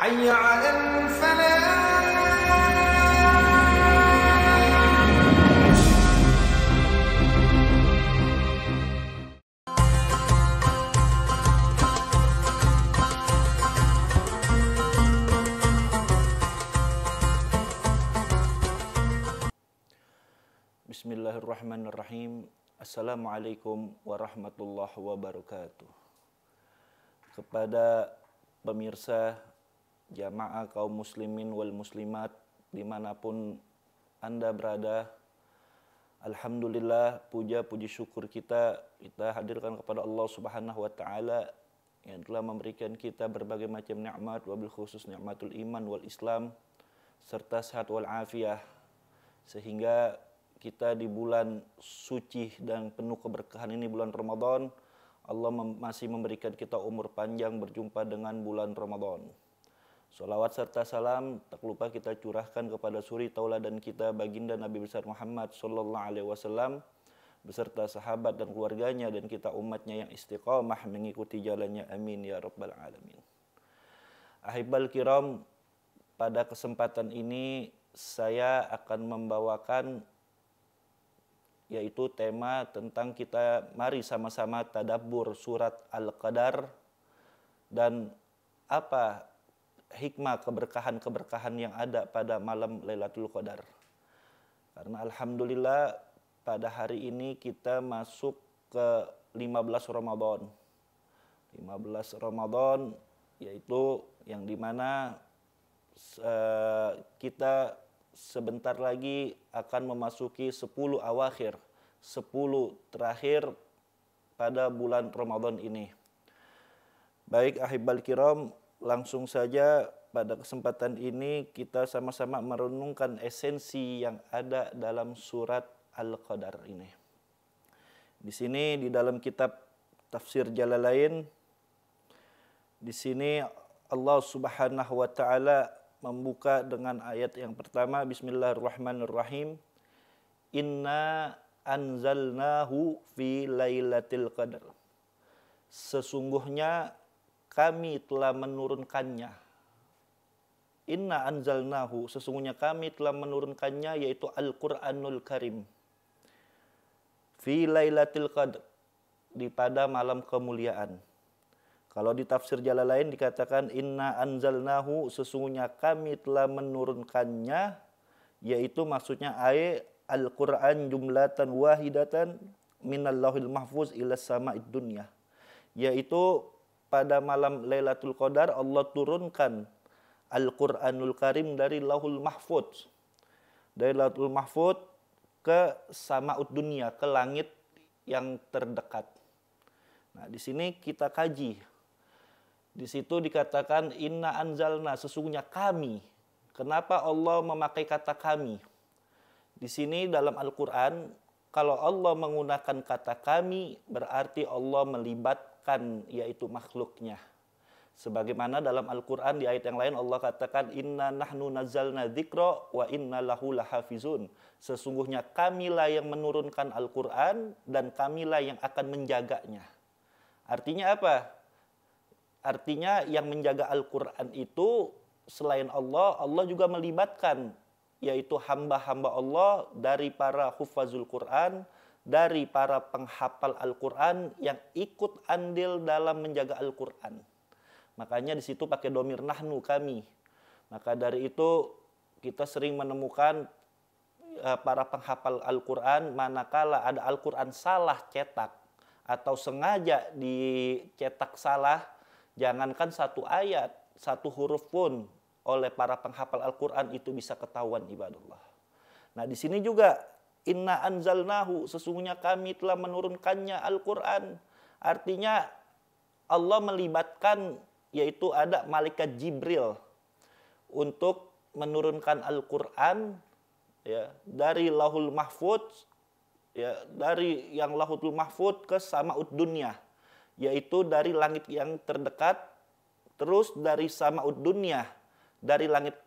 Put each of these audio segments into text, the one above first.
حي على الفلاح. Bismillahirrahmanirrahim. Assalamualaikum warahmatullahi wabarakatuh. Kepada pemirsa jamaah kaum muslimin wal muslimat dimanapun Anda berada, alhamdulillah, puja puji syukur kita hadirkan kepada Allah Subhanahu wa taala yang telah memberikan kita berbagai macam nikmat, wabil khusus nikmatul iman wal Islam serta sehat wal afiah, sehingga kita di bulan suci dan penuh keberkahan ini, bulan Ramadan, Allah masih memberikan kita umur panjang berjumpa dengan bulan Ramadan. Salawat serta salam tak lupa kita curahkan kepada suri tauladan kita, baginda Nabi besar Muhammad sallallahu alaihi wasallam beserta sahabat dan keluarganya, dan kita umatnya yang istiqamah mengikuti jalannya, amin ya rabbal alamin. Ahibal kiram, pada kesempatan ini saya akan membawakan yaitu tema tentang kita mari sama-sama tadabbur surat Al-Qadar dan apa hikmah keberkahan-keberkahan yang ada pada malam Lailatul Qadar. Karena alhamdulillah pada hari ini kita masuk ke 15 Ramadan. 15 Ramadan yaitu yang dimana kita sebentar lagi akan memasuki 10 awakhir, 10 terakhir pada bulan Ramadan ini. Baik ahibal kiram, langsung saja pada kesempatan ini kita sama-sama merenungkan esensi yang ada dalam surat Al-Qadar ini. Di sini di dalam kitab Tafsir Jalalain, di sini Allah Subhanahu wa taala membuka dengan ayat yang pertama, Bismillahirrahmanirrahim. Inna anzalnahu fi lailatul qadar. Sesungguhnya kami telah menurunkannya. Inna anzalnahu, sesungguhnya kami telah menurunkannya, yaitu Al-Qur'anul Karim. Fi lailatul qadar, di pada malam kemuliaan. Kalau di tafsir Jalalain dikatakan inna anzalnahu, sesungguhnya kami telah menurunkannya, yaitu maksudnya ayat Al-Qur'an jumlatan wahidatan minal lauhil mahfuz ila sama'id dunya. Yaitu pada malam Lailatul Qadar Allah turunkan Al-Qur'anul Karim dari Lauhul Mahfuz. Dari Lauhul Mahfuz ke sama'ud dunya, ke langit yang terdekat. Nah, di sini kita kaji. Di situ dikatakan inna anzalna, sesungguhnya kami. Kenapa Allah memakai kata kami? Di sini dalam Al-Qur'an, kalau Allah menggunakan kata kami, berarti Allah melibatkan yaitu makhluknya. Sebagaimana dalam Al-Qur'an di ayat yang lain Allah katakan inna nahnu nazzalna dzikra wa inna lahu lahafizun. Sesungguhnya kamilah yang menurunkan Al-Qur'an dan kamilah yang akan menjaganya. Artinya apa? Artinya yang menjaga Al-Qur'an itu selain Allah, Allah juga melibatkan yaitu hamba-hamba Allah dari para hufazul Qur'an, dari para penghafal Al-Qur'an yang ikut andil dalam menjaga Al-Qur'an. Makanya di situ pakai domir nahnu, kami. Maka dari itu kita sering menemukan para penghafal Al-Qur'an, manakala ada Al-Qur'an salah cetak atau sengaja dicetak salah, jangankan satu ayat, satu huruf pun oleh para penghafal Al-Qur'an itu bisa ketahuan ibadallah. Nah, di sini juga inna anzalnahu, sesungguhnya kami telah menurunkannya Al-Qur'an. Artinya Allah melibatkan yaitu ada malaikat Jibril untuk menurunkan Al-Qur'an ya dari Lauhul Mahfuz, ya dari yang Lauhul Mahfuz ke sama'ud dunya, yaitu dari langit yang terdekat, terus dari sama'ud dunya, dari langit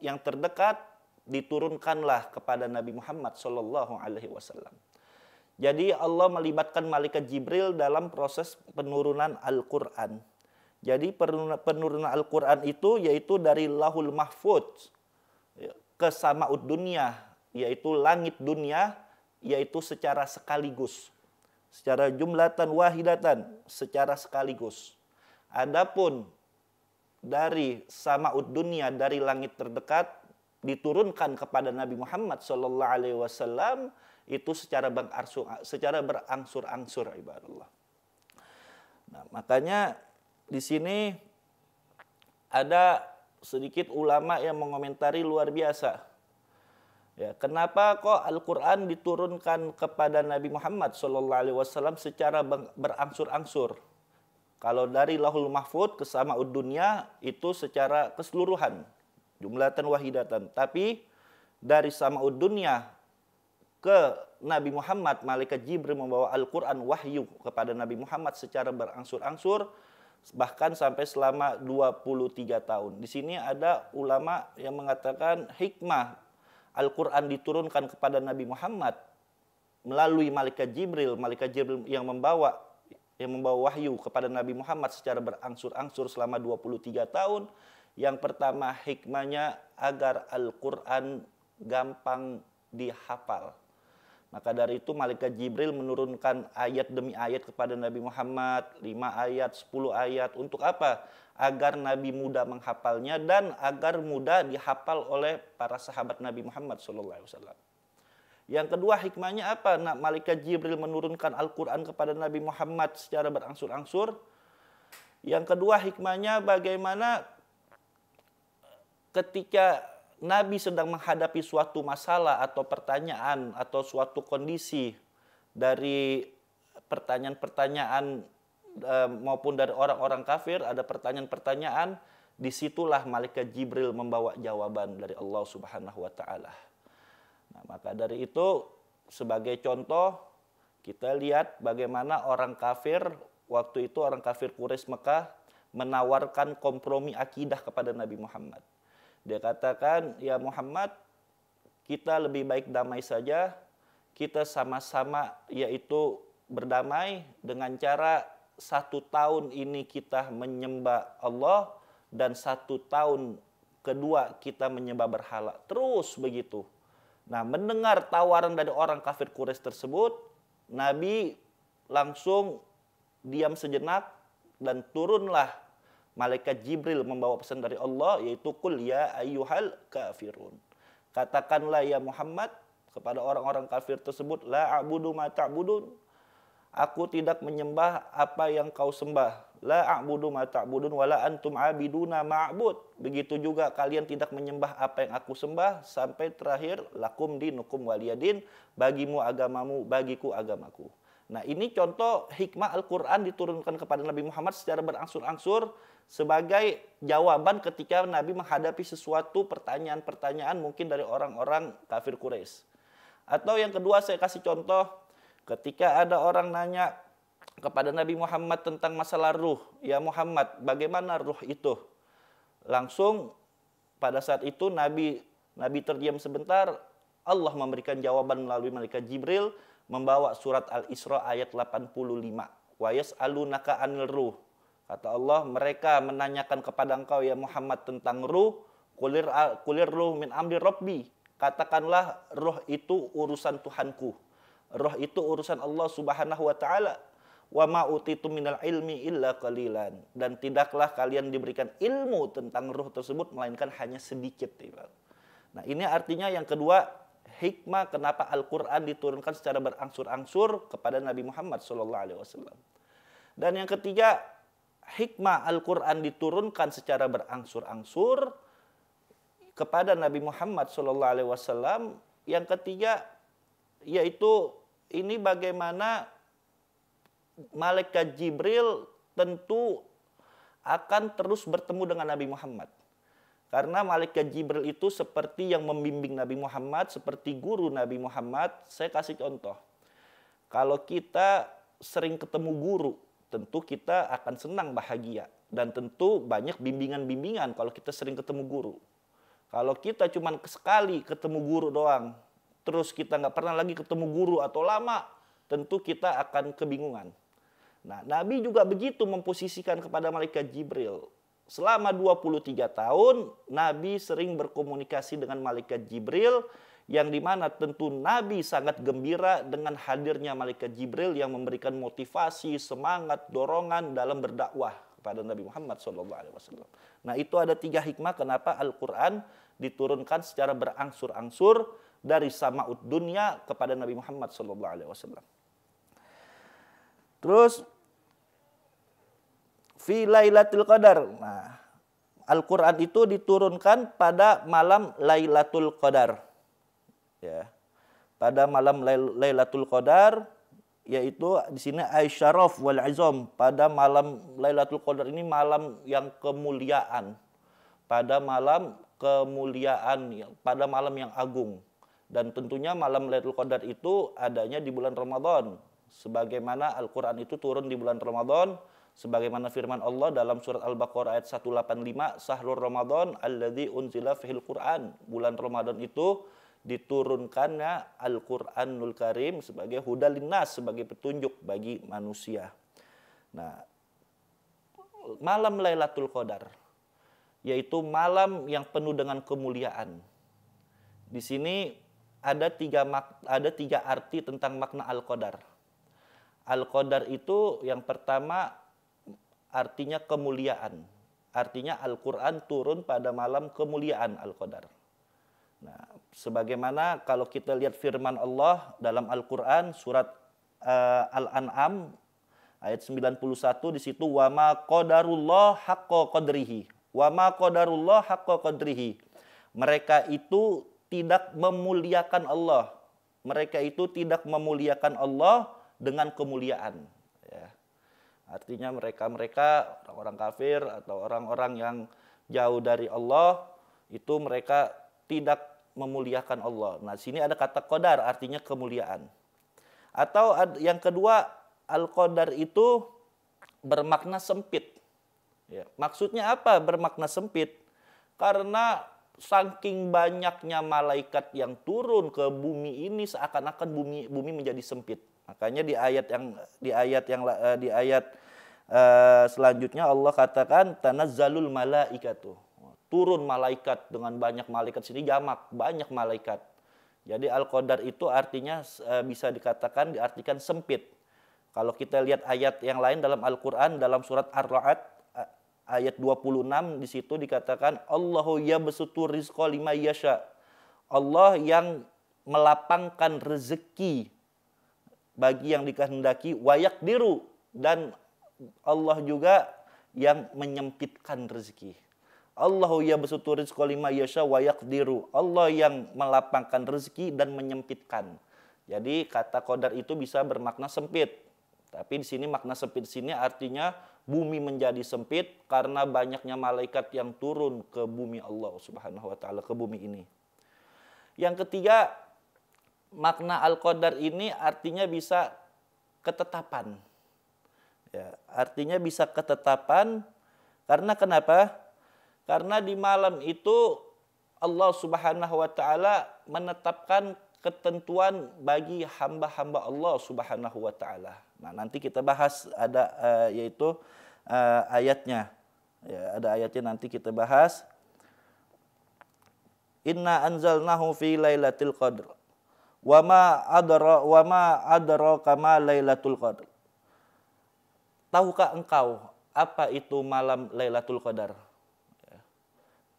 yang terdekat diturunkanlah kepada Nabi Muhammad sallallahu alaihi wasallam. Jadi Allah melibatkan malaikat Jibril dalam proses penurunan Al-Qur'an. Jadi penurunan Al-Quran itu yaitu dari Lahul Mahfudz ke Sama'ud Dunya, yaitu langit dunia, yaitu secara sekaligus. Secara jumlatan wahidatan, secara sekaligus. Adapun dari Sama'ud Dunya, dari langit terdekat, diturunkan kepada Nabi Muhammad SAW itu secara berangsur-angsur ibadallah. Nah, makanya di sini ada sedikit ulama yang mengomentari luar biasa. Ya, kenapa kok Al-Quran diturunkan kepada Nabi Muhammad SAW secara berangsur-angsur? Kalau dari Lahul Mahfudz ke Sama'ud Dunya itu secara keseluruhan, jumlatan wahidatan. Tapi dari Sama'ud Dunya ke Nabi Muhammad, malaikat Jibril membawa Al-Quran wahyu kepada Nabi Muhammad secara berangsur-angsur, bahkan sampai selama 23 tahun. Di sini ada ulama yang mengatakan hikmah Al-Quran diturunkan kepada Nabi Muhammad melalui malaikat Jibril yang membawa wahyu kepada Nabi Muhammad secara berangsur-angsur selama 23 tahun. Yang pertama hikmahnya agar Al-Quran gampang dihafal. Maka dari itu malaikat Jibril menurunkan ayat demi ayat kepada Nabi Muhammad, 5 ayat, 10 ayat. Untuk apa? Agar Nabi mudah menghafalnya dan agar mudah dihafal oleh para sahabat Nabi Muhammad SAW. Yang kedua hikmahnya apa? Nah, malaikat Jibril menurunkan Al-Quran kepada Nabi Muhammad secara berangsur-angsur. Yang kedua hikmahnya bagaimana ketika Nabi sedang menghadapi suatu masalah atau pertanyaan atau suatu kondisi dari pertanyaan-pertanyaan maupun dari orang-orang kafir, ada pertanyaan-pertanyaan, disitulah malaikat Jibril membawa jawaban dari Allah Subhanahu wa Ta'ala. Nah, maka dari itu sebagai contoh kita lihat bagaimana orang kafir waktu itu, orang kafir Quraisy Mekah menawarkan kompromi akidah kepada Nabi Muhammad. Dia katakan, ya Muhammad, kita lebih baik damai saja, kita sama-sama yaitu berdamai dengan cara 1 tahun ini kita menyembah Allah dan 1 tahun kedua kita menyembah berhala. Terus begitu. Nah, mendengar tawaran dari orang kafir Quraisy tersebut, Nabi langsung diam sejenak dan turunlah malaikat Jibril membawa pesan dari Allah, yaitu qul ya ayyuhal kafirun. Katakanlah ya Muhammad kepada orang-orang kafir tersebut, la a'budu ma ta'budun. Aku tidak menyembah apa yang kau sembah. La a'budu ma ta'budun wala antum abiduna ma'bud. Begitu juga kalian tidak menyembah apa yang aku sembah, sampai terakhir lakum dinukum waliyadin, bagimu agamamu, bagiku agamaku. Nah, ini contoh hikmah Al-Quran diturunkan kepada Nabi Muhammad secara berangsur-angsur sebagai jawaban ketika Nabi menghadapi sesuatu pertanyaan-pertanyaan mungkin dari orang-orang kafir Quraisy. Atau yang kedua saya kasih contoh, ketika ada orang nanya kepada Nabi Muhammad tentang masalah ruh. Ya Muhammad, bagaimana ruh itu? Langsung pada saat itu Nabi terdiam sebentar, Allah memberikan jawaban melalui malaikat Jibril, membawa surat Al-Isra ayat 85. Wa yas'alunaka 'anil ruh. Kata Allah, mereka menanyakan kepada engkau ya Muhammad tentang ruh. Kulir ruh min amri rabbi. Katakanlah ruh itu urusan Tuhanku. Ruh itu urusan Allah Subhanahu wa Ta'ala. Wa ma utitu minal ilmi illa qalilan. Dan tidaklah kalian diberikan ilmu tentang ruh tersebut melainkan hanya sedikit. Nah, ini artinya yang kedua, hikmah kenapa Al-Quran diturunkan secara berangsur-angsur kepada Nabi Muhammad SAW. Dan yang ketiga, hikmah Al-Quran diturunkan secara berangsur-angsur kepada Nabi Muhammad SAW. Yang ketiga, yaitu ini bagaimana malaikat Jibril tentu akan terus bertemu dengan Nabi Muhammad. Karena malaikat Jibril itu seperti yang membimbing Nabi Muhammad, seperti guru Nabi Muhammad. Saya kasih contoh. Kalau kita sering ketemu guru, tentu kita akan senang, bahagia. Dan tentu banyak bimbingan-bimbingan kalau kita sering ketemu guru. Kalau kita cuma sekali ketemu guru doang, terus kita nggak pernah lagi ketemu guru atau lama, tentu kita akan kebingungan. Nah, Nabi juga begitu memposisikan kepada malaikat Jibril. Selama 23 tahun, Nabi sering berkomunikasi dengan malaikat Jibril, yang dimana tentu Nabi sangat gembira dengan hadirnya malaikat Jibril yang memberikan motivasi, semangat, dorongan dalam berdakwah kepada Nabi Muhammad SAW. Nah, itu ada 3 hikmah kenapa Al-Quran diturunkan secara berangsur-angsur dari sama'ud dunya kepada Nabi Muhammad SAW. Terus fi Lailatul Qadar. Nah, Al-Qur'an itu diturunkan pada malam Lailatul Qadar. Ya. Pada malam Lailatul Qadar, yaitu di sini Aisyaraf wal Izam, pada malam Lailatul Qadar ini malam yang kemuliaan. Pada malam kemuliaan, pada malam yang agung. Dan tentunya malam Lailatul Qadar itu adanya di bulan Ramadan. Sebagaimana Al-Qur'an itu turun di bulan Ramadan, sebagaimana firman Allah dalam surat Al-Baqarah ayat 185, Sahrul Ramadan alladzi unzila fihil Qur'an. Bulan Ramadan itu diturunkannya Al-Qur'anul Karim sebagai hudal linnas, sebagai petunjuk bagi manusia. Nah, malam Lailatul Qadar yaitu malam yang penuh dengan kemuliaan. Di sini ada tiga arti tentang makna Al-Qadar. Al-Qadar itu yang pertama artinya kemuliaan. Artinya Al-Quran turun pada malam kemuliaan Al-Qadar. Nah, sebagaimana kalau kita lihat firman Allah dalam Al-Quran surat Al-An'am ayat 91, di situ wa ma qadarullah haqqa qadrihi. Wa ma qadarullah haqqa qadrihi. Mereka itu tidak memuliakan Allah. Mereka itu tidak memuliakan Allah dengan kemuliaan. Ya. Artinya mereka orang kafir atau orang-orang yang jauh dari Allah, itu mereka tidak memuliakan Allah. Nah, sini ada kata qadar, artinya kemuliaan. Atau yang kedua, al-qadar itu bermakna sempit. Ya. Maksudnya apa bermakna sempit? Karena saking banyaknya malaikat yang turun ke bumi ini, seakan-akan bumi menjadi sempit. Makanya di ayat selanjutnya Allah katakan tanazzalul malaikatu. Turun malaikat, dengan banyak malaikat, sini jamak, banyak malaikat. Jadi al-qadar itu artinya bisa diartikan sempit. Kalau kita lihat ayat yang lain dalam Al-Qur'an dalam surat Ar-Ra'd ayat 26, di situ dikatakan Allahu yabsutu rizqa liman yasha. Allah yang melapangkan rezeki bagi yang dikehendaki, wayaqdiru, dan Allah juga yang menyempitkan rezeki. Allahu yabsutu rizqa liman yasha wa yaqdiru. Allah yang melapangkan rezeki dan menyempitkan. Jadi kata qadar itu bisa bermakna sempit. Tapi di sini makna sempit di sini artinya bumi menjadi sempit karena banyaknya malaikat yang turun ke bumi Allah Subhanahu wa taala, ke bumi ini. Yang ketiga, makna al-qadar ini artinya bisa ketetapan. Ya, artinya bisa ketetapan karena kenapa? Karena di malam itu Allah Subhanahu wa taala menetapkan ketentuan bagi hamba-hamba Allah Subhanahu wa taala. Nah, nanti kita bahas ada yaitu ayatnya. Ya, ada ayatnya nanti kita bahas. Inna anzalnahu fi lailatul qadr. Wa ma adraka ma lailatul qadr. Tahukah engkau apa itu malam Lailatul Qadar? Ya.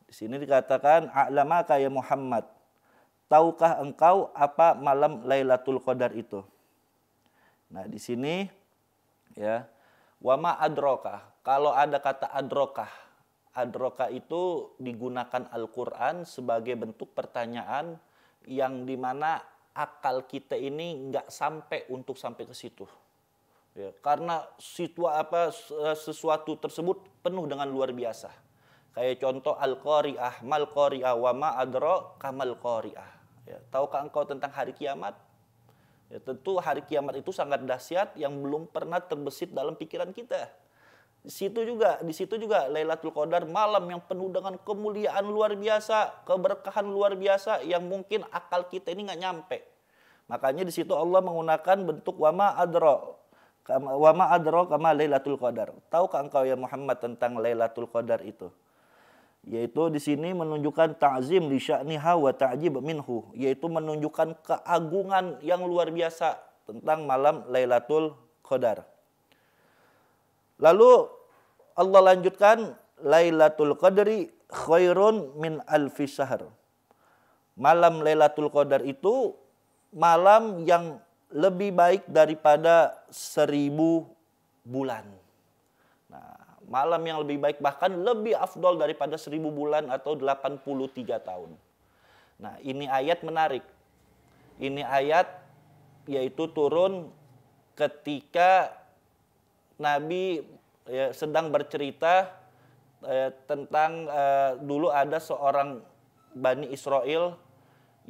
Di sini dikatakan a'lamaka ya Muhammad. Tahukah engkau apa malam Lailatul Qadar itu? Nah, di sini ya, wa ma adraka. Kalau ada kata adroka itu digunakan Al-Qur'an sebagai bentuk pertanyaan yang dimana akal kita ini nggak sampai ke situ. Ya, karena sesuatu tersebut penuh dengan luar biasa. Kayak contoh al-qari'ah, mal qari'ah, wa ma adra kamal qari'ah. Ya, tahukah engkau tentang hari kiamat? Ya, tentu hari kiamat itu sangat dahsyat yang belum pernah terbesit dalam pikiran kita. Di situ juga Lailatul Qadar, malam yang penuh dengan kemuliaan luar biasa, keberkahan luar biasa yang mungkin akal kita ini nggak nyampe. Makanya di situ Allah menggunakan bentuk wa ma adra. Wa ma adraka ma Lailatul Qadar. Tahukah engkau ya Muhammad tentang Lailatul Qadar itu? Yaitu di sini menunjukkan ta'zim li sya'niha wa ta'jib minhu, yaitu menunjukkan keagungan yang luar biasa tentang malam Lailatul Qadar. Lalu Allah lanjutkan, Lailatul Qadri khairun min alfi syahr. Malam Lailatul Qadar itu malam yang lebih baik daripada 1000 bulan. Malam yang lebih baik, bahkan lebih afdol daripada 1000 bulan atau 83 tahun. Nah, ini ayat menarik. Ini ayat yaitu turun ketika Nabi sedang bercerita tentang dulu ada seorang Bani Israel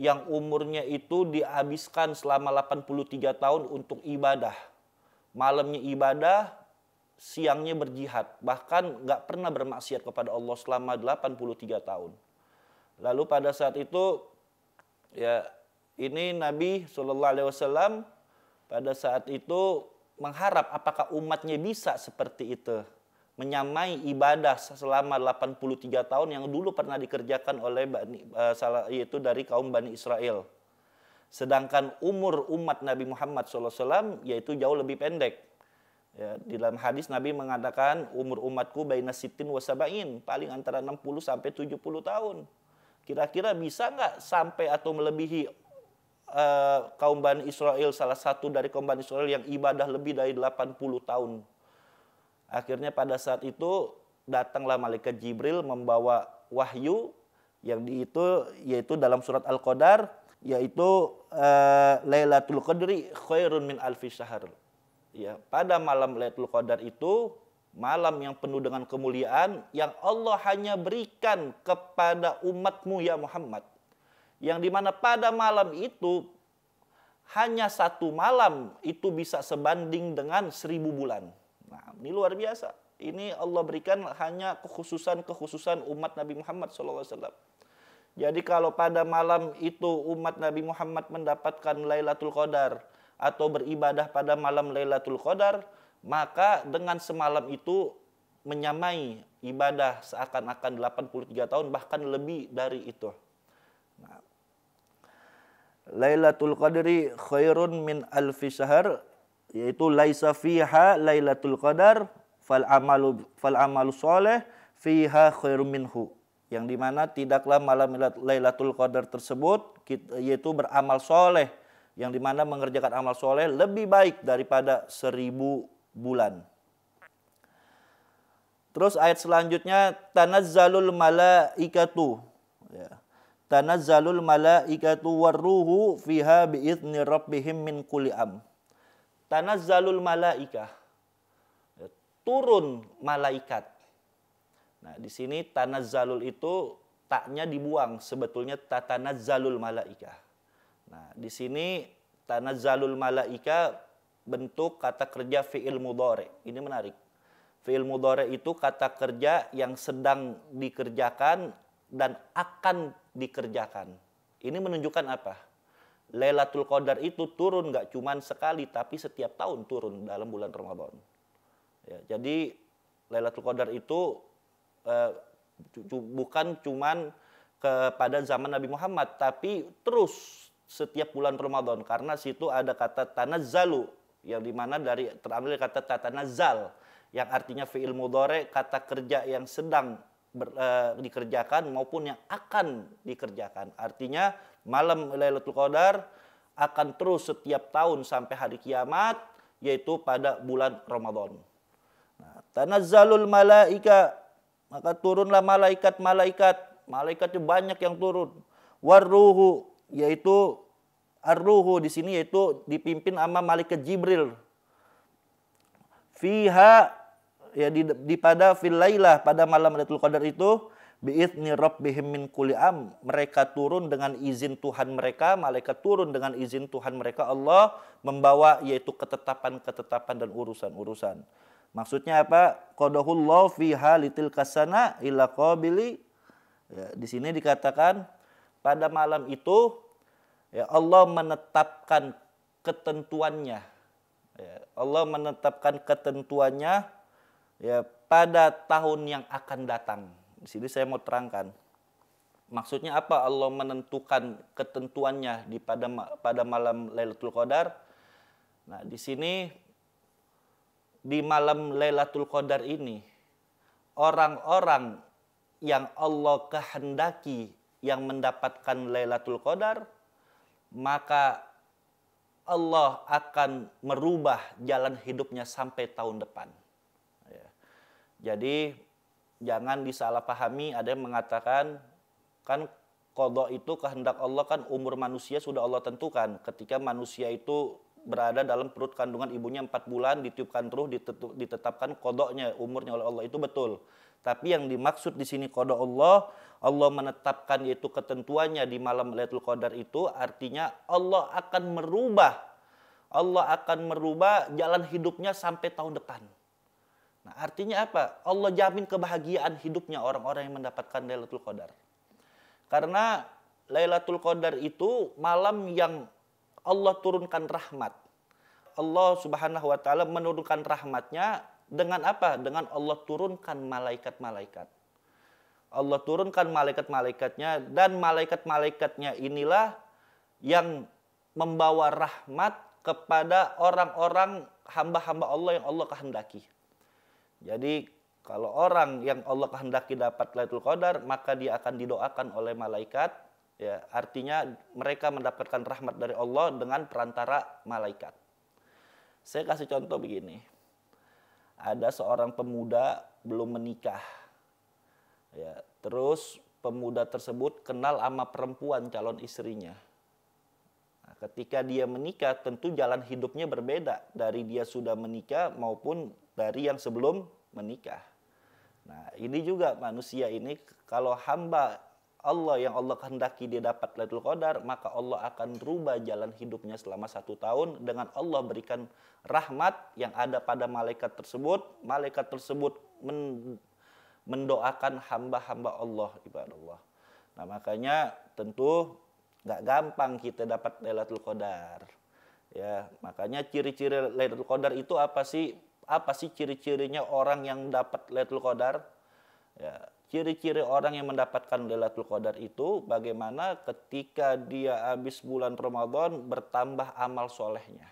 yang umurnya itu dihabiskan selama 83 tahun untuk ibadah. Malamnya ibadah, siangnya berjihad, bahkan nggak pernah bermaksiat kepada Allah selama 83 tahun. Lalu pada saat itu, ya ini Nabi SAW pada saat itu mengharap apakah umatnya bisa seperti itu, menyamai ibadah selama 83 tahun yang dulu pernah dikerjakan oleh yaitu dari kaum Bani Israel. Sedangkan umur umat Nabi Muhammad SAW yaitu jauh lebih pendek. Ya, di dalam hadis Nabi mengatakan umur umatku baina sittin wa sab'in, paling antara 60 sampai 70 tahun. Kira-kira bisa nggak sampai atau melebihi kaum Bani Israel, salah satu dari kaum Bani Israel yang ibadah lebih dari 80 tahun. Akhirnya pada saat itu datanglah malaikat Jibril membawa wahyu yang yaitu dalam surat Al-Qadar, yaitu Lailatul Qadri khairun min alfi syahr. Ya, pada malam Lailatul Qadar itu malam yang penuh dengan kemuliaan yang Allah hanya berikan kepada umatmu ya Muhammad. Yang dimana pada malam itu hanya satu malam itu bisa sebanding dengan 1000 bulan. Nah, ini luar biasa. Ini Allah berikan hanya kekhususan umat Nabi Muhammad SAW. Jadi kalau pada malam itu umat Nabi Muhammad mendapatkan Lailatul Qadar atau beribadah pada malam Lailatul Qadar, maka dengan semalam itu menyamai ibadah seakan-akan 83 tahun, bahkan lebih dari itu. Nah, Lailatul Qadri khairun min alfi syahr, yaitu laisa fiha Lailatul Qadar fal amalu sholeh fiha khairum minhu, yang dimana tidaklah malam Lailatul Qadar tersebut yaitu beramal soleh, yang dimana mengerjakan amal soleh lebih baik daripada 1000 bulan. Terus ayat selanjutnya, tanazzalul malaikatu. Ya. Tanazzalul malaikatu warruhu fiha biizni rabbihim min kulli am. Tanazzalul malaikah. Ya, turun malaikat. Nah, di sini tanazzalul itu taknya dibuang, sebetulnya tatanazzalul malaikah. Nah, di sini tanazzalul malaika bentuk kata kerja fi'il mudhari. Ini menarik. Fi'il mudhari itu kata kerja yang sedang dikerjakan dan akan dikerjakan. Ini menunjukkan apa? Lailatul Qadar itu turun nggak cuma sekali, tapi setiap tahun turun dalam bulan Ramadan. Ya, jadi Lailatul Qadar itu bukan cuma kepada zaman Nabi Muhammad, tapi terus setiap bulan Ramadan, karena situ ada kata tanazzalu yang dimana terambil kata tatanazzal yang artinya fi'il mudhari, kata kerja yang sedang dikerjakan maupun yang akan dikerjakan. Artinya malam Lailatul Qadar akan terus setiap tahun sampai hari kiamat, yaitu pada bulan Ramadan. Nah, tanazzalul malaika, maka turunlah malaikatnya banyak yang turun. Warruhu, yaitu ar-ruhu di sini yaitu dipimpin sama malaikat Jibril. Fiha, ya pada fil lailah, pada malam Lailatul Qadar itu biizni rabbihim min kulli am, mereka turun dengan izin Tuhan mereka, malaikat turun dengan izin Tuhan mereka, Allah membawa yaitu ketetapan-ketetapan dan urusan-urusan. Maksudnya apa? Qadahullahu fiha litil kasana ila qabili. Ya, di sini dikatakan pada malam itu ya Allah menetapkan ketentuannya. Ya, Allah menetapkan ketentuannya ya pada tahun yang akan datang. Di sini saya mau terangkan. Maksudnya apa Allah menentukan ketentuannya pada malam Lailatul Qadar? Nah, di sini di malam Lailatul Qadar ini orang-orang yang Allah kehendaki yang mendapatkan Lailatul Qadar, maka Allah akan merubah jalan hidupnya sampai tahun depan. Ya. Jadi jangan disalahpahami, ada yang mengatakan kan qada itu kehendak Allah, kan umur manusia sudah Allah tentukan. Ketika manusia itu berada dalam perut kandungan ibunya 4 bulan, ditiupkan ruh, ditetapkan qadanya, umurnya oleh Allah, itu betul. Tapi yang dimaksud di sini qada Allah menetapkan yaitu ketentuannya di malam Lailatul Qadar itu artinya Allah akan merubah jalan hidupnya sampai tahun depan. Nah, artinya apa? Allah jamin kebahagiaan hidupnya orang-orang yang mendapatkan Lailatul Qadar. Karena Lailatul Qadar itu malam yang Allah turunkan rahmat. Allah Subhanahu wa taala menurunkan rahmatnya dengan apa? Dengan Allah turunkan malaikat-malaikat. Allah turunkan malaikat-malaikatnya, dan malaikat-malaikatnya inilah yang membawa rahmat kepada orang-orang hamba-hamba Allah yang Allah kehendaki. Jadi kalau orang yang Allah kehendaki dapat Lailatul Qadar, maka dia akan didoakan oleh malaikat. Ya, artinya mereka mendapatkan rahmat dari Allah dengan perantara malaikat. Saya kasih contoh begini. Ada seorang pemuda belum menikah. Ya, terus pemuda tersebut kenal sama perempuan calon istrinya. Nah, ketika dia menikah, tentu jalan hidupnya berbeda dari dia sudah menikah maupun dari yang sebelum menikah. Nah, ini juga manusia ini, kalau hamba Allah yang Allah kehendaki dia dapat Lailatul Qadar, maka Allah akan rubah jalan hidupnya selama 1 tahun dengan Allah berikan rahmat yang ada pada malaikat tersebut. Malaikat tersebut mendoakan hamba-hamba Allah, ibadallah. Nah, makanya tentu nggak gampang kita dapat Lailatul Qadar. Ya, makanya ciri-ciri Lailatul Qadar itu apa sih? Apa sih ciri-cirinya orang yang dapat Lailatul Qadar? Ya, ciri-ciri orang yang mendapatkan Lailatul Qadar itu bagaimana ketika dia habis bulan Ramadan bertambah amal solehnya.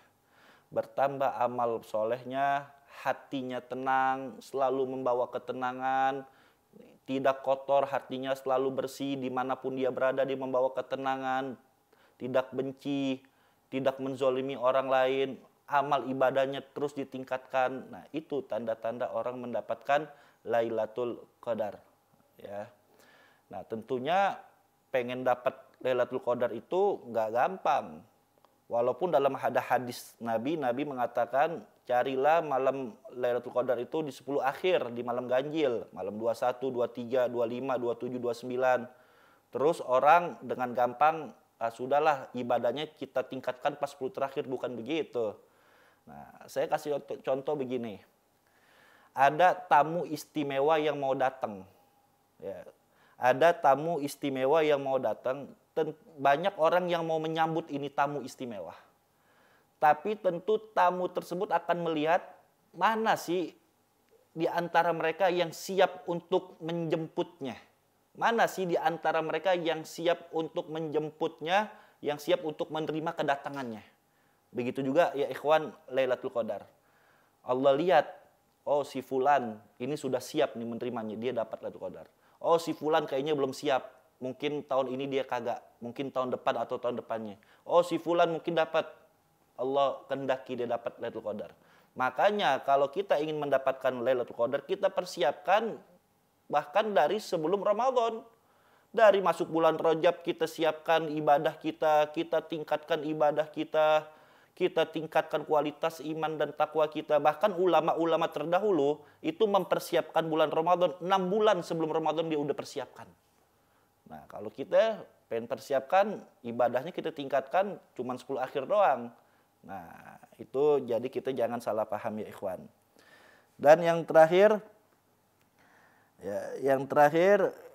Bertambah amal solehnya, hatinya tenang, selalu membawa ketenangan, tidak kotor, hatinya selalu bersih, dimanapun dia berada dia membawa ketenangan, tidak benci, tidak menzolimi orang lain, amal ibadahnya terus ditingkatkan. Nah, itu tanda-tanda orang mendapatkan Lailatul Qadar. Ya. Nah, tentunya pengen dapat Lailatul Qadar itu nggak gampang. Walaupun dalam hadis Nabi mengatakan carilah malam Lailatul Qadar itu di 10 akhir, di malam ganjil, malam 21, 23, 25, 27, 29. Terus orang dengan gampang, sudahlah ibadahnya kita tingkatkan pas 10 terakhir, bukan begitu. Nah, saya kasih contoh begini. Ada tamu istimewa yang mau datang. Ya. Ada tamu istimewa yang mau datang. Banyak orang yang mau menyambut ini tamu istimewa. Tapi tentu tamu tersebut akan melihat mana sih di antara mereka yang siap untuk menjemputnya. Mana sih di antara mereka yang siap untuk menjemputnya, yang siap untuk menerima kedatangannya. Begitu juga ya ikhwan Lailatul Qadar. Allah lihat, oh si fulan ini sudah siap nih menerimanya, dia dapat Lailatul Qadar. Oh si fulan kayaknya belum siap, mungkin tahun ini dia kagak, mungkin tahun depan atau tahun depannya. Oh si fulan mungkin dapat, Allah kehendaki dia dapat Lailatul Qadar. Makanya kalau kita ingin mendapatkan Lailatul Qadar, kita persiapkan bahkan dari sebelum Ramadan. Dari masuk bulan Rajab kita siapkan ibadah kita tingkatkan ibadah kita tingkatkan kualitas iman dan takwa kita. Bahkan ulama-ulama terdahulu itu mempersiapkan bulan Ramadan 6 bulan sebelum Ramadan dia udah persiapkan. Nah, kalau kita pengen persiapkan ibadahnya kita tingkatkan cuma 10 akhir doang. Nah, itu jadi kita jangan salah paham ya ikhwan. Dan yang terakhir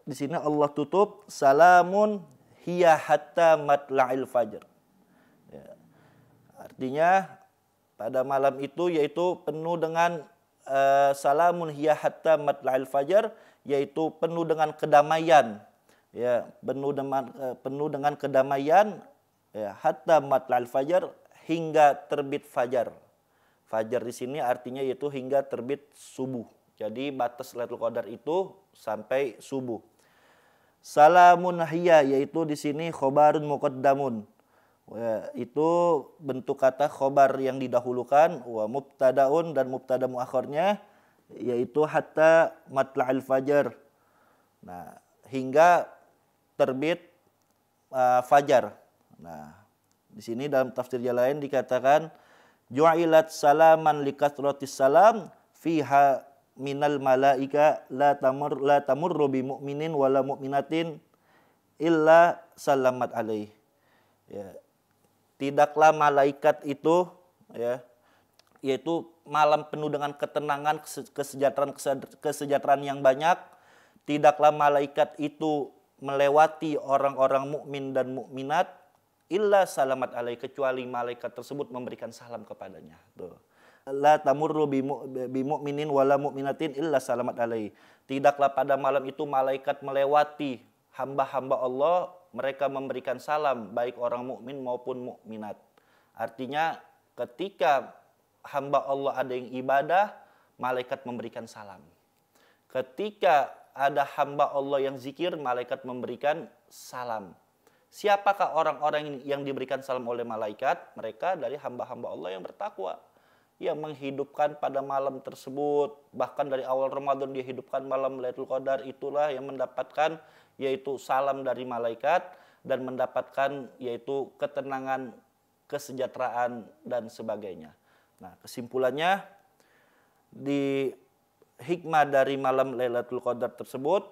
di sini Allah tutup salamun hiya hatta matla'il fajr. Ya. Artinya Pada malam itu yaitu penuh dengan salamun hiya hatta matla'il fajar, yaitu penuh dengan kedamaian. Ya, penuh dengan kedamaian ya, hatta matla'il fajar, hingga terbit fajar. Fajar di sini artinya yaitu hingga terbit subuh. Jadi batas Lailatul Qadar itu sampai subuh. Salamun hiya, yaitu di sini khobarun muqaddamun. Itu bentuk kata khobar yang didahulukan, wa mubtadaun, dan mubtada muakhirnya yaitu hatta matla'il fajar. Nah, hingga terbit fajar. Nah, di sini dalam tafsir yang lain dikatakan ju'ilat salaman likathratis salam fiha minal malaika la tamurru bi mu'minin wala mu'minatin illa salamat alaih. Ya, tidaklah malaikat itu ya, yaitu malam penuh dengan ketenangan, kesejahteraan yang banyak. Tidaklah malaikat itu melewati orang-orang mukmin dan mukminat illa salamat alaih, kecuali malaikat tersebut memberikan salam kepadanya. Tuh. La tamurru bi mu'minin wala mu'minatin illa salamat alaih. Tidaklah pada malam itu malaikat melewati hamba-hamba Allah, mereka memberikan salam baik orang mukmin maupun mukminat. Artinya ketika hamba Allah ada yang ibadah, malaikat memberikan salam. Ketika ada hamba Allah yang zikir, malaikat memberikan salam. Siapakah orang-orang yang diberikan salam oleh malaikat? Mereka dari hamba-hamba Allah yang bertakwa, yang menghidupkan pada malam tersebut. Bahkan dari awal Ramadan dia hidupkan malam Lailatul Qadar, itulah yang mendapatkan yaitu salam dari malaikat dan mendapatkan yaitu ketenangan, kesejahteraan dan sebagainya. Nah, kesimpulannya di hikmah dari malam Lailatul Qadar tersebut,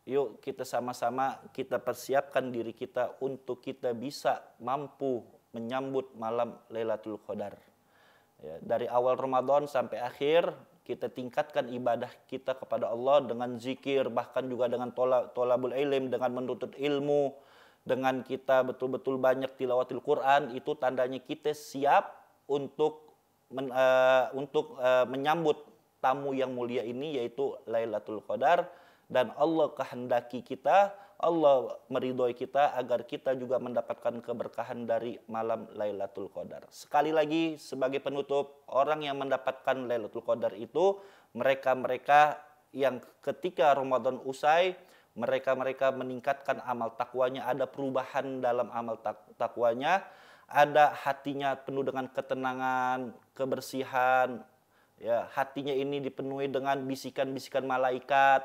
yuk kita sama-sama kita persiapkan diri kita untuk kita bisa mampu menyambut malam Lailatul Qadar. Ya, dari awal Ramadan sampai akhir kita tingkatkan ibadah kita kepada Allah dengan zikir, bahkan juga dengan tolabul ilm, dengan menuntut ilmu, dengan kita betul-betul banyak tilawatil Quran. Itu tandanya kita siap untuk menyambut tamu yang mulia ini, yaitu Lailatul Qadar. Dan Allah kehendaki kita, Allah meridhoi kita agar kita juga mendapatkan keberkahan dari malam Lailatul Qadar. Sekali lagi sebagai penutup, orang yang mendapatkan Lailatul Qadar itu mereka-mereka yang ketika Ramadan usai, mereka-mereka meningkatkan amal takwanya, ada perubahan dalam amal takwanya, ada hatinya penuh dengan ketenangan, kebersihan, ya, hatinya ini dipenuhi dengan bisikan-bisikan malaikat.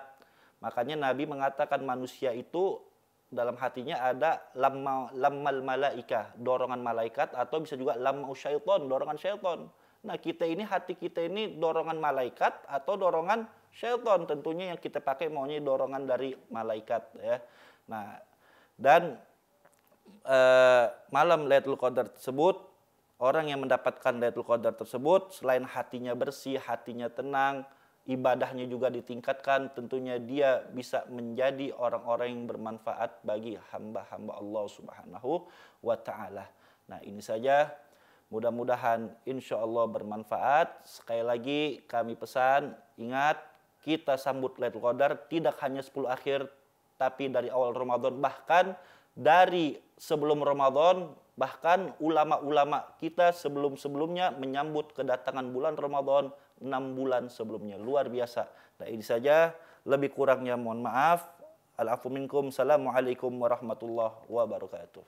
Makanya Nabi mengatakan manusia itu dalam hatinya ada lammal malaika, dorongan malaikat, atau bisa juga lamau syaiton, dorongan syaiton. Nah, kita ini, hati kita ini dorongan malaikat atau dorongan syaiton. Tentunya yang kita pakai maunya dorongan dari malaikat ya. Nah, dan malam Lailatul Qadar tersebut, orang yang mendapatkan Lailatul Qadar tersebut selain hatinya bersih, hatinya tenang, ibadahnya juga ditingkatkan, tentunya dia bisa menjadi orang-orang yang bermanfaat bagi hamba-hamba Allah Subhanahu wa Ta'ala. Nah, ini saja, mudah-mudahan insya Allah bermanfaat. Sekali lagi kami pesan, ingat, kita sambut Lailatul Qadar tidak hanya 10 akhir, tapi dari awal Ramadan, bahkan dari sebelum Ramadan. Bahkan ulama-ulama kita sebelum-sebelumnya menyambut kedatangan bulan Ramadan 6 bulan sebelumnya. Luar biasa. Nah, ini saja, lebih kurangnya mohon maaf. Al-afu minkum. Assalamualaikum warahmatullahi wabarakatuh.